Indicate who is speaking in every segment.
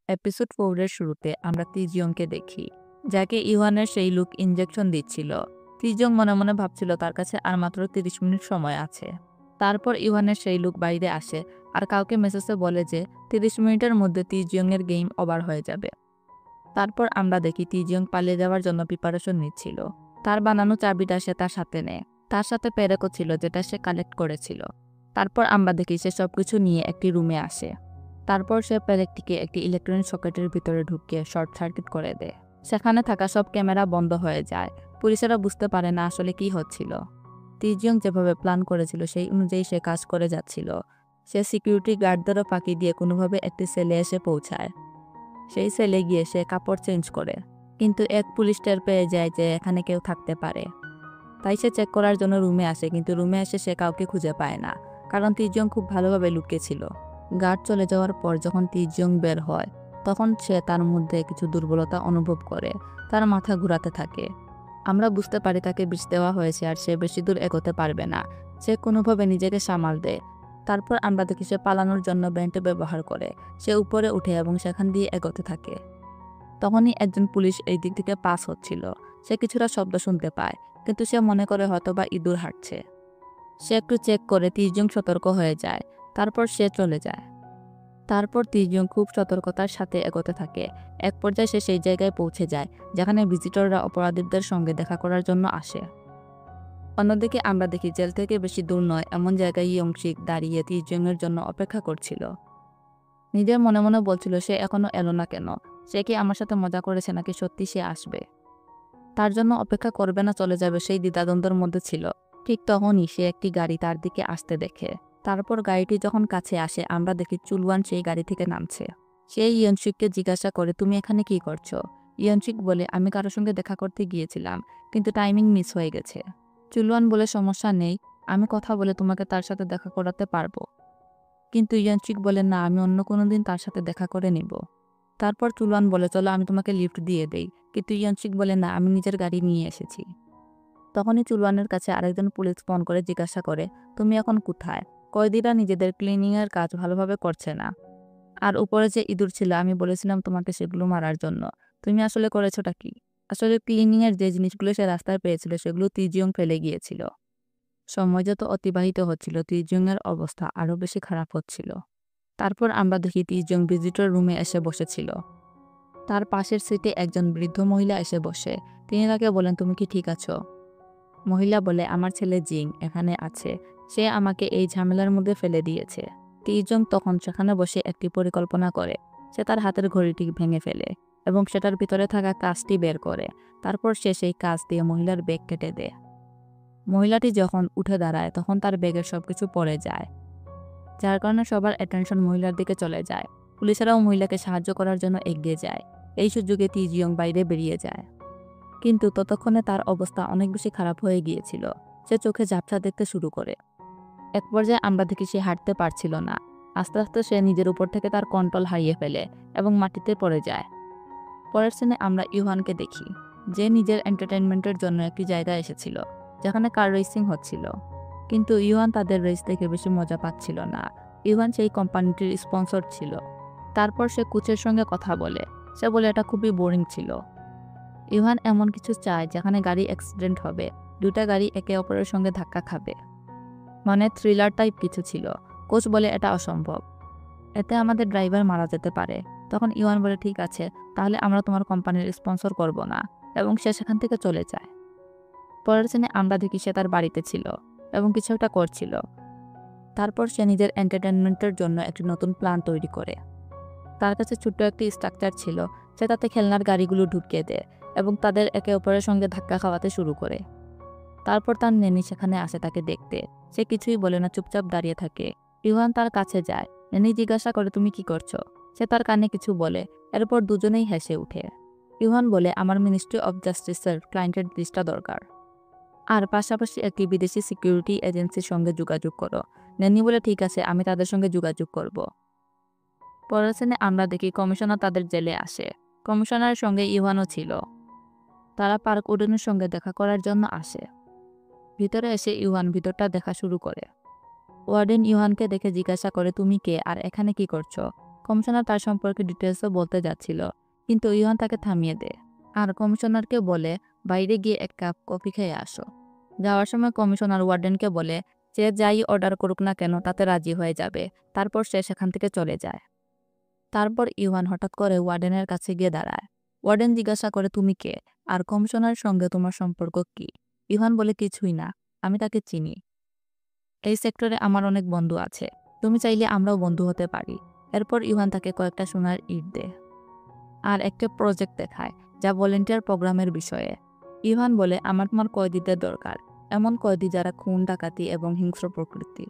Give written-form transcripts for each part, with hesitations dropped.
Speaker 1: Episode 4 এর শুরুতে আমরা তিজিয়ংকে দেখি, যাকে ইওয়ানের সেই লোক ইনজেকশন দিচ্ছিল। তিজিয়ং মনে মনে ভাবছিল তার কাছে আর মাত্র 30 মিনিট সময় আছে। তারপর ইওয়ানের সেই লোক বাইরে আসে আর কাউকে মেসেজে বলে যে 30 মিনিটের মধ্যে তিজিয়ং এর গেম ওভার হয়ে যাবে। তারপর আমরা দেখি তিজিয়ং পালিয়ে যাওয়ার জন্য প্রিপারেশন নিচ্ছিল। তার বানানো চাবিটা সে তার সাথে নেয়। তার সাথে পেরেকও ছিল যেটা সে কালেক্ট করেছিল। তারপর আমরা দেখি সে সবকিছু নিয়ে একটি রুমে আসে। তারপর সে পেরেকটিকে একটি ইলেকট্রনিক সকেটের ভিতরে ঢুকিয়ে শর্ট সার্কিট করে দেয়। সেখানে থাকা সব ক্যামেরা বন্ধ হয়ে যায়। পুলিশেরা বুঝতে পারে না আসলে কি হচ্ছিল। তিজিয়ং যেভাবে প্ল্যান করেছিল সেই অনুযায়ী সে কাজ করে যাচ্ছিল। সে সিকিউরিটি গার্ডদেরও ফাঁকি দিয়ে কোনোভাবে একটি সেলে এসে পৌঁছায়। সেই সেলে গিয়ে সে কাপড় চেঞ্জ করে, কিন্তু এক পুলিশ টের পেয়ে যায় যে এখানে কেউ থাকতে পারে। তাই সে চেক করার জন্য রুমে আসে, কিন্তু রুমে এসে সে কাউকে খুঁজে পায় না, কারণ তিজিয়ং খুব ভালোভাবে লুকিয়েছিল। গার্ড চলে যাওয়ার পর যখন তিজিয়ং বের হয়, তখন সে তার মধ্যে কিছু দুর্বলতা অনুভব করে। তার মাথা ঘুরাতে থাকে। আমরা বুঝতে পারি তাকে বিষ দেওয়া হয়েছে আর সে বেশি দূর এগোতে পারবে না। সে কোনোভাবে নিজেকে সামাল দেয়। তারপর আমরা দেখি সে পালানোর জন্য বেল্ট ব্যবহার করে। সে উপরে উঠে এবং সেখান দিয়ে এগোতে থাকে। তখনই একজন পুলিশ এই দিক থেকে পাস হচ্ছিল। সে কিছুটা শব্দ শুনতে পায়, কিন্তু সে মনে করে হয়তোবা ইঁদুর হাঁটছে। সে একটু চেক করে তিজিয়ং সতর্ক হয়ে যায়। তারপর সে চলে যায়। তারপর তিজিয়ং খুব সতর্কতার সাথে এগোতে থাকে। এক পর্যায়ে সে সেই জায়গায় পৌঁছে যায় যেখানে ভিজিটররা অপরাধীদের সঙ্গে দেখা করার জন্য আসে। অন্যদিকে আমরা দেখি জেল থেকে বেশি দূর নয় এমন জায়গায় ইয়ংশিক দাঁড়িয়ে তিজিয়ং এর জন্য অপেক্ষা করছিল। নিজের মনে মনে বলছিল সে এখনো এলো না কেন। সে কি আমার সাথে মজা করেছে নাকি সত্যি সে আসবে? তার জন্য অপেক্ষা করবে না চলে যাবে সেই দ্বিধাদ্বন্দ্বের মধ্যে ছিল। ঠিক তখনই সে একটি গাড়ি তার দিকে আসতে দেখে। তারপর গাড়িটি যখন কাছে আসে আমরা দেখি চুলওয়ান সেই গাড়ি থেকে নামছে। সে ইয়নশিককে জিজ্ঞাসা করে, তুমি এখানে কি করছো? ইয়নশিক বলে, আমি কারোর সঙ্গে দেখা করতে গিয়েছিলাম, কিন্তু টাইমিং মিস হয়ে গেছে। চুলওয়ান বলে, সমস্যা নেই, আমি কথা বলে তোমাকে তার সাথে দেখা করাতে পারবো। কিন্তু ইয়নশিক বলে, না, আমি অন্য কোনো দিন তার সাথে দেখা করে নিব। তারপর চুলওয়ান বলে, চলো আমি তোমাকে লিফট দিয়ে দেই। কিন্তু ইয়নশিক বলে, না, আমি নিজের গাড়ি নিয়ে এসেছি। তখনই চুলওয়ানের কাছে আরেকজন পুলিশ ফোন করে জিজ্ঞাসা করে, তুমি এখন কোথায়? কয়েদিরা নিজেদের ক্লিনিংয়ের কাজ ভালোভাবে করছে না। আর উপরে যে ইঁদুর ছিল আমি বলেছিলাম তোমাকে সেগুলো মারার জন্য। তুমি আসলে করেছোটা কি? আসলে ক্লিনিংয়ের যে জিনিসগুলো সে রাস্তায় পেয়েছিল সেগুলো তিজিয়ং ফেলে গিয়েছিল। সময় যত অতিবাহিত হচ্ছিল তিজিয়ং এর অবস্থা আরও বেশি খারাপ হচ্ছিল। তারপর আমরা দেখি তিজিয়ং ভিজিটর রুমে এসে বসেছিল। তার পাশের সিটে একজন বৃদ্ধ মহিলা এসে বসে। তিনি তাকে বলেন, তুমি কি ঠিক আছো? মহিলা বলে, আমার ছেলে জিং এখানে আছে। সে আমাকে এই ঝামেলার মধ্যে ফেলে দিয়েছে। তিজং তখন সেখানে বসে একটি পরিকল্পনা করে। সে তার হাতের ঘড়িটি ভেঙে ফেলে এবং সেটার ভিতরে থাকা কাজটি বের করে। তারপর সে সেই কাজ দিয়ে মহিলার ব্যাগ কেটে দেয়। মহিলাটি যখন উঠে দাঁড়ায় তখন তার ব্যাগের সবকিছু পড়ে যায়, যার কারণে সবার অ্যাটেনশন মহিলার দিকে চলে যায়। পুলিশেরাও মহিলাকে সাহায্য করার জন্য এগিয়ে যায়। এই সুযোগে তিজিয়ং বাইরে বেরিয়ে যায়। কিন্তু ততক্ষণে তার অবস্থা অনেক বেশি খারাপ হয়ে গিয়েছিল। সে চোখে ঝাপসা দেখতে শুরু করে। এক পর্যায়ে আমরা দেখি সে হাঁটতে পারছিল না। আস্তে আস্তে সে নিজের উপর থেকে তার কন্ট্রোল হারিয়ে ফেলে এবং মাটিতে পড়ে যায়। পরের সিনে আমরা ইউহানকে দেখি, যে নিজের এন্টারটেনমেন্টের জন্য একটি জায়গায় এসেছিল যেখানে কার রেসিং হচ্ছিল। কিন্তু ইউহান তাদের রেস দেখে বেশি মজা পাচ্ছিল না। ইউহান সেই কোম্পানিটির স্পন্সর ছিল। তারপর সে কোচের সঙ্গে কথা বলে। সে বলে এটা খুবই বোরিং ছিল। ইভান এমন কিছু চায় যেখানে গাড়ি অ্যাক্সিডেন্ট হবে, দুটা গাড়ি একে অপরের সঙ্গে ধাক্কা খাবে, মানে থ্রিলার টাইপ কিছু ছিল। কোচ বলে এটা অসম্ভব, এতে আমাদের ড্রাইভার মারা যেতে পারে। তখন ইওয়ান বলে, ঠিক আছে, তাহলে আমরা তোমার কোম্পানির স্পন্সর করব না, এবং সে সেখান থেকে চলে যায়। পরের দিনে আমরা দেখি সে তার বাড়িতে ছিল এবং কিছু একটা করছিল। তারপর সে নিজের এন্টারটেনমেন্টের জন্য একটি নতুন প্ল্যান তৈরি করে। তার কাছে ছোট্ট একটি স্ট্রাকচার ছিল। সে তাতে খেলনার গাড়িগুলো ঢুকিয়ে দেয় এবং তাদের একে অপরের সঙ্গে ধাক্কা খাওয়াতে শুরু করে। তারপর তার নেনি সেখানে আসে তাকে দেখতে। সে কিছুই বলে না, চুপচাপ দাঁড়িয়ে থাকে। ইভান তার কাছে যায়। নেনি জিজ্ঞাসা করে, তুমি কি করছো? সে তার কানে কিছু বলে। এরপর দুজনেই হেসে উঠে। ইভান বলে, আমার মিনিস্ট্রি অব জাস্টিসের ক্লায়েন্টের লিস্টটা দরকার, আর পাশাপাশি একটি বিদেশি সিকিউরিটি এজেন্সির সঙ্গে যোগাযোগ করো। নেনি বলে, ঠিক আছে, আমি তাদের সঙ্গে যোগাযোগ করব। পরের সিনে আমরা দেখি কমিশনার তাদের জেলে আসে। কমিশনারের সঙ্গে ইভানও ছিল। তারা পার্ক উডেনের সঙ্গে দেখা করার জন্য আসে। ভিতরে এসে ইউহান ভিতরটা দেখা শুরু করে। ওয়ার্ডেন ইউহানকে দেখে জিজ্ঞাসা করে, তুমি কে আর এখানে কি করছো? কমিশনার তার সম্পর্কে ডিটেলসও বলতে যাচ্ছিল, কিন্তু ইউহান তাকে থামিয়ে দেয় আর কমিশনারকে বলে বাইরে গিয়ে এক কাপ কফি খেয়ে আসো। যাওয়ার সময় কমিশনার ওয়ার্ডেনকে বলে যে যাই অর্ডার করুক না কেন তাতে রাজি হয়ে যাবে। তারপর সে সেখান থেকে চলে যায়। তারপর ইউহান হঠাৎ করে ওয়ার্ডেনের কাছে গিয়ে দাঁড়ায়। ওয়ার্ডেন জিজ্ঞাসা করে তুমি কে আর কমিশনারের সঙ্গে তোমার সম্পর্ক কি? ইউহান বলে কিছুই না, আমি তাকে চিনি। এই সেক্টরে আমার অনেক বন্ধু আছে, তুমি চাইলে আমরাও বন্ধু হতে পারি। এরপর ইউহান তাকে কয়েকটা সোনার ইট দেয় আর একটা প্রজেক্ট দেখায় যা ভলেন্টিয়ার প্রোগ্রামের বিষয়ে। ইউহান বলে আমার তোমার কয়েদিদের দরকার, এমন কয়েদি যারা খুন ডাকাতি এবং হিংস্র প্রকৃতি।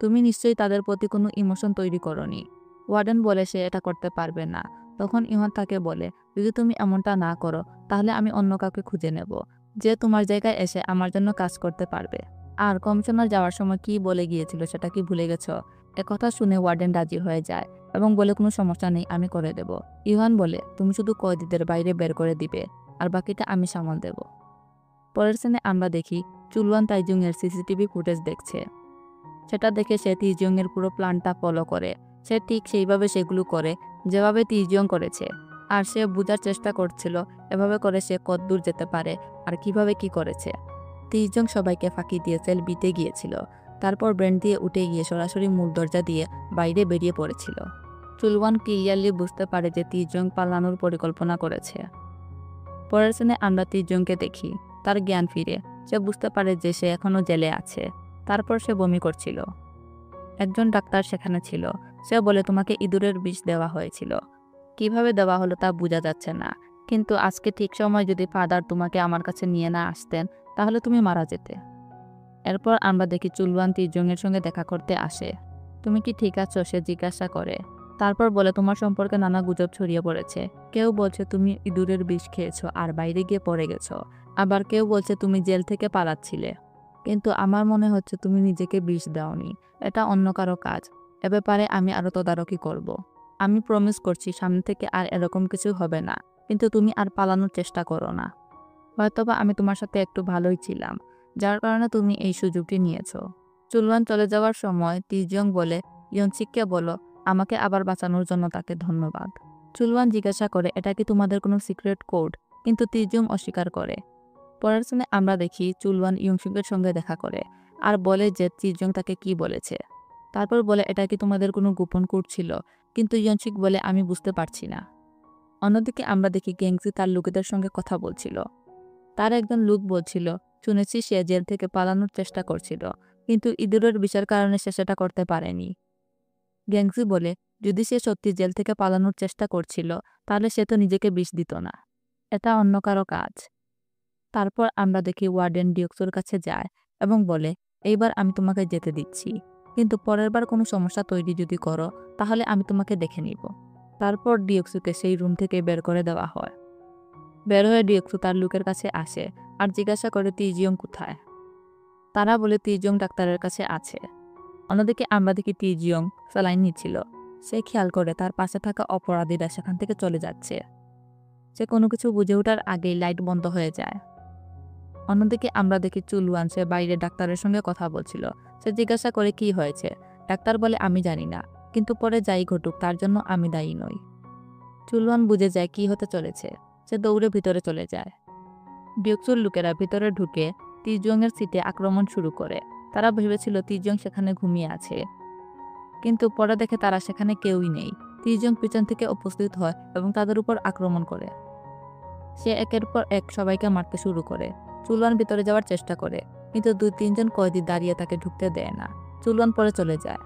Speaker 1: তুমি নিশ্চয়ই তাদের প্রতি কোনো ইমোশন তৈরি করনি। ওয়ার্ডেন বলে সে এটা করতে পারবে না। তখন ইউহান তাকে বলে যদি তুমি এমনটা না করো তাহলে আমি অন্য কাউকে খুঁজে নেব যে তোমার জায়গায় এসে আমার জন্য কাজ করতে পারবে। আর কমিশনার যাওয়ার সময় কি বলে গিয়েছিল সেটা কি ভুলে গেছো? একথা শুনে ওয়ার্ডেন রাজি হয়ে যায় এবং বলে কোনো সমস্যা নেই, আমি করে দেব। ইউহান বলে তুমি শুধু কয়েদিদের বাইরে বের করে দিবে আর বাকিটা আমি সামাল দেব। পরের সিনে আমরা দেখি চুলওয়ান তাইজুং এর সিসিটিভি ফুটেজ দেখছে। সেটা দেখে সে তিজং এর পুরো প্ল্যানটা ফলো করে। সে ঠিক সেইভাবে সেগুলো করে যেভাবে তিজং করেছে। আর সে বোঝার চেষ্টা করছিল এভাবে করে সে কতদূর যেতে পারে আর কিভাবে কি করেছে। তিজং সবাইকে ফাঁকি দিয়ে সেল বিতে গিয়েছিল। তারপর ব্রেন দিয়ে উঠে গিয়ে সরাসরি মূল দরজা দিয়ে বাইরে বেরিয়ে পড়েছিল। চুলওয়ান ক্লিয়ারলি বুঝতে পারে যে তিজং পালানোর পরিকল্পনা করেছে। পরের সিনে আমরা তিজংকে দেখি, তার জ্ঞান ফিরে। সে বুঝতে পারে যে সে এখনো জেলে আছে। তারপর সে বমি করছিল। একজন ডাক্তার সেখানে ছিল। সে বলে তোমাকে ইঁদুরের বিষ দেওয়া হয়েছিল। কিভাবে দেওয়া হলো তা বোঝা যাচ্ছে না, কিন্তু আজকে ঠিক সময় যদি ফাদার তোমাকে আমার কাছে নিয়ে না আসতেন তাহলে তুমি মারা যেতে। এরপর আমরা দেখি চুলওয়ান তিজং এর সঙ্গে দেখা করতে আসে। তুমি কি ঠিক আছো? সে জিজ্ঞাসা করে। তারপর বলে তোমার সম্পর্কে নানা গুজব ছড়িয়ে পড়েছে। কেউ বলছে তুমি ইঁদুরের বিষ খেয়েছো আর বাইরে গিয়ে পড়ে গেছো। আবার কেউ বলছে তুমি জেল থেকে পালাচ্ছিলে। কিন্তু আমার মনে হচ্ছে তুমি নিজেকে বিষ দাওনি, এটা অন্য কারো কাজ। এ ব্যাপারে আমি আরো তদারকি করব। আমি প্রমিস করছি সামনে থেকে আর এরকম কিছু হবে না, কিন্তু তুমি আর পালানোর চেষ্টা করো না। হয়তোবা আমি তোমার সাথে একটু ভালোই ছিলাম, যার কারণে তুমি এই সুযোগটি নিয়েছো। চুলওয়ান চলে যাওয়ার সময় তিজং বলে ইয়নচিককে বলো আমাকে আবার বাঁচানোর জন্য তাকে ধন্যবাদ। চুলওয়ান জিজ্ঞাসা করে এটা কি তোমাদের কোনো সিক্রেট কোড? কিন্তু তিজং অস্বীকার করে। পরের সিনে আমরা দেখি চুলওয়ান ইয়ংসুকের সঙ্গে দেখা করে আর বলে যে তিজং তাকে কি বলেছে। তারপর বলে এটা কি তোমাদের কোনো গোপন কোড ছিল? কিন্তু ইয়নসুক বলে আমি বুঝতে পারছি না। অন্যদিকে আমরা দেখি গ্যাংজি তার লোকেদের সঙ্গে কথা বলছিল। তার একজন লোক বলছিল শুনেছি সে জেল থেকে পালানোর চেষ্টা করছিল, কিন্তু ইঁদুরের বিষের কারণে সে সেটা করতে পারেনি। গ্যাংজি বলে যদি সে সত্যি জেল থেকে পালানোর চেষ্টা করছিল তাহলে সে তো নিজেকে বিষ দিত না, এটা অন্য কারো কাজ। তারপর আমরা দেখি ওয়ার্ডেন ডিওক্সুর কাছে যায় এবং বলে এইবার আমি তোমাকে যেতে দিচ্ছি, কিন্তু পরের বার কোনো সমস্যা তৈরি যদি করো তাহলে আমি তোমাকে দেখে নিব। তারপর ডিওক্সুকে সেই রুম থেকে বের করে দেওয়া হয়। বের হয়ে ডিওক্সু তার লোকের কাছে আসে আর জিজ্ঞাসা করে তিজিয়ং কোথায়। তারা বলে তিজং ডাক্তারের কাছে আছে। অন্যদিকে আমরা দেখি তিজিয়ং স্যালাইন নিচ্ছিল। সে খেয়াল করে তার পাশে থাকা অপরাধীরা সেখান থেকে চলে যাচ্ছে। সে কোনো কিছু বুঝে ওঠার আগেই লাইট বন্ধ হয়ে যায়। অন্যদিকে আমরা দেখি চুলওয়ান সে বাইরে ডাক্তারের সঙ্গে কথা বলছিল। সে জিজ্ঞাসা করে কি হয়েছে। ডাক্তার বলে আমি জানি না, কিন্তু পরে যাই ঘটুক তার জন্য আমি দায়ী নই। চুলওয়ান বুঝে যায় কি হতে চলেছে। সে দৌড়ে ভিতরে চলে যায়। ডিওক্সুর লোকেরা ভিতরে ঢুকে তিজং এর সিটে আক্রমণ শুরু করে। তারা ভেবেছিল তিজং সেখানে ঘুমিয়ে আছে, কিন্তু পরে দেখে তারা সেখানে কেউই নেই। তিজং পিছন থেকে উপস্থিত হয় এবং তাদের উপর আক্রমণ করে। সে একের পর এক সবাইকে মারতে শুরু করে। চুলওয়ান ভিতরে যাওয়ার চেষ্টা করে, কিন্তু 2-3 জন কয়েদি দাঁড়িয়ে তাকে ঢুকতে দেয় না। চুলওয়ান পরে চলে যায়।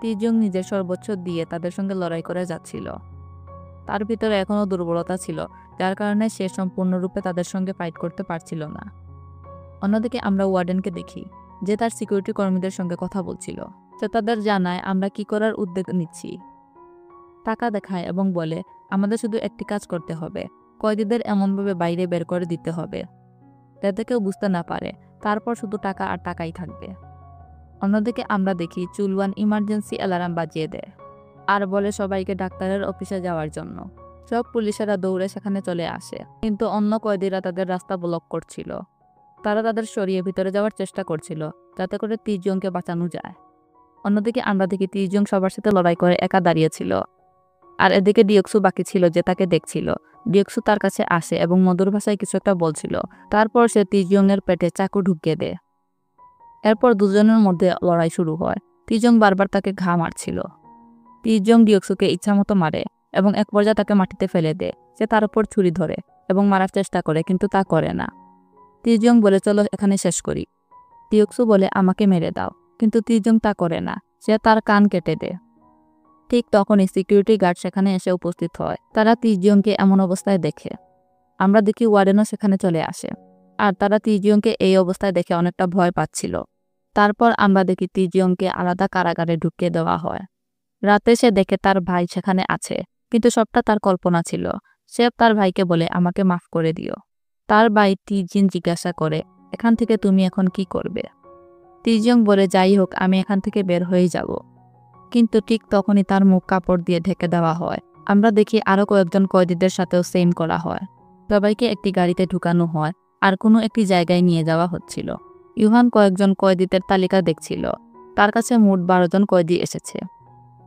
Speaker 1: তিজং নিজের সর্বোচ্চ দিয়ে তাদের সঙ্গে লড়াই করে যাচ্ছিল। তার ভিতরে এখনও দুর্বলতা ছিল, যার কারণে সে সম্পূর্ণরূপে তাদের সঙ্গে ফাইট করতে পারছিল না। অন্যদিকে আমরা ওয়ার্ডেনকে দেখি, যে তার সিকিউরিটি কর্মীদের সঙ্গে কথা বলছিল। সে তাদের জানায় আমরা কি করার উদ্যোগ নিচ্ছি। টাকা দেখায় এবং বলে আমাদের শুধু একটি কাজ করতে হবে, কয়েদিদের এমনভাবে বাইরে বের করে দিতে হবে যাতে কেউ বুঝতে না পারে। তারপর শুধু টাকা আর টাকাই থাকবে। অন্যদিকে আমরা দেখি চুলওয়ান ইমার্জেন্সি অ্যালার্ম বাজিয়ে দেয় আর বলে সবাইকে ডাক্তারের অফিসে যাওয়ার জন্য। সব পুলিশেরা দৌড়ে সেখানে চলে আসে, কিন্তু অন্য কয়েদিরা তাদের রাস্তা ব্লক করছিল। তারা তাদের সরিয়ে ভিতরে যাওয়ার চেষ্টা করছিল যাতে করে তিজংকে বাঁচানো যায়। অন্যদিকে আমরা দেখি তিজং সবার সাথে লড়াই করে একা দাঁড়িয়েছিল। আর এদিকে ডিওক্সু বাকি ছিল যে তাকে দেখছিল। ডিওক্সু তার কাছে আসে এবং মধুর ভাষায় কিছু একটা বলছিল। তারপর সে তিজং এর পেটে চাকু ঢুকিয়ে দেয়। এরপর দুজনের মধ্যে লড়াই শুরু হয়। তিজং বারবার তাকে ঘা মারছিল। তিজং ডিওক্সুকে ইচ্ছামতো মারে এবং এক পর্যায়ে তাকে মাটিতে ফেলে দেয়। সে তার উপর ছুরি ধরে এবং মারার চেষ্টা করে, কিন্তু তা করে না। তিজং বলে, চলো এখানে শেষ করি। ডিওক্সু বলে, আমাকে মেরে দাও, কিন্তু তিজং তা করে না। সে তার কান কেটে দেয়। ঠিক তখনই সিকিউরিটি গার্ড সেখানে এসে উপস্থিত হয়। তারা তিজংকে এমন অবস্থায় দেখে। আমরা দেখি ওয়ার্ডেনও সেখানে চলে আসে, আর তারা তিজংকে এই অবস্থায় দেখে অনেকটা ভয় পাচ্ছিল। তারপর আমরা দেখি তিজংকে আলাদা কারাগারে ঢুকিয়ে দেওয়া হয়। রাতে সে দেখে তার ভাই সেখানে আছে, কিন্তু সবটা তার কল্পনা ছিল। সে তার ভাইকে বলে, আমাকে মাফ করে দিও। তার ভাই তিজিন জিজ্ঞাসা করে, এখান থেকে তুমি এখন কি করবে? তিজং বলে, যাই হোক, আমি এখান থেকে বের হয়ে যাব। কিন্তু ঠিক তখনই তার মুখ কাপড় দিয়ে ঢেকে দেওয়া হয়। আমরা দেখি আরও কয়েকজন কয়েদিদের সাথেও সেম করা হয়। সবাইকে একটি গাড়িতে ঢুকানো হয় আর কোনো একটি জায়গায় নিয়ে যাওয়া হচ্ছিল। ইউহান কয়েকজন কয়েদিদের তালিকা দেখছিল। তার কাছে মোট 12 জন কয়েদি এসেছে।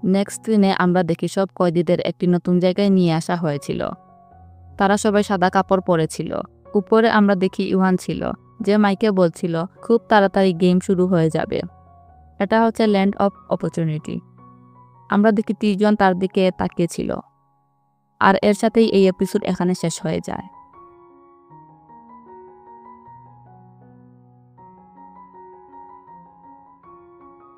Speaker 1: নেক্সট দিনে আমরা দেখি সব কয়েদিদের একটি নতুন জায়গায় নিয়ে আসা হয়েছিল। তারা সবাই সাদা কাপড় পরেছিল। উপরে আমরা দেখি ইউহান ছিল, যে মাইকে বলছিল খুব তাড়াতাড়ি গেম শুরু হয়ে যাবে। এটা হচ্ছে ল্যান্ড অফ অপরচুনিটি। আমরা দেখি 30 জন তার দিকে তাকিয়েছিল। আর এর সাথেই এই এপিসোড এখানে শেষ হয়ে যায়।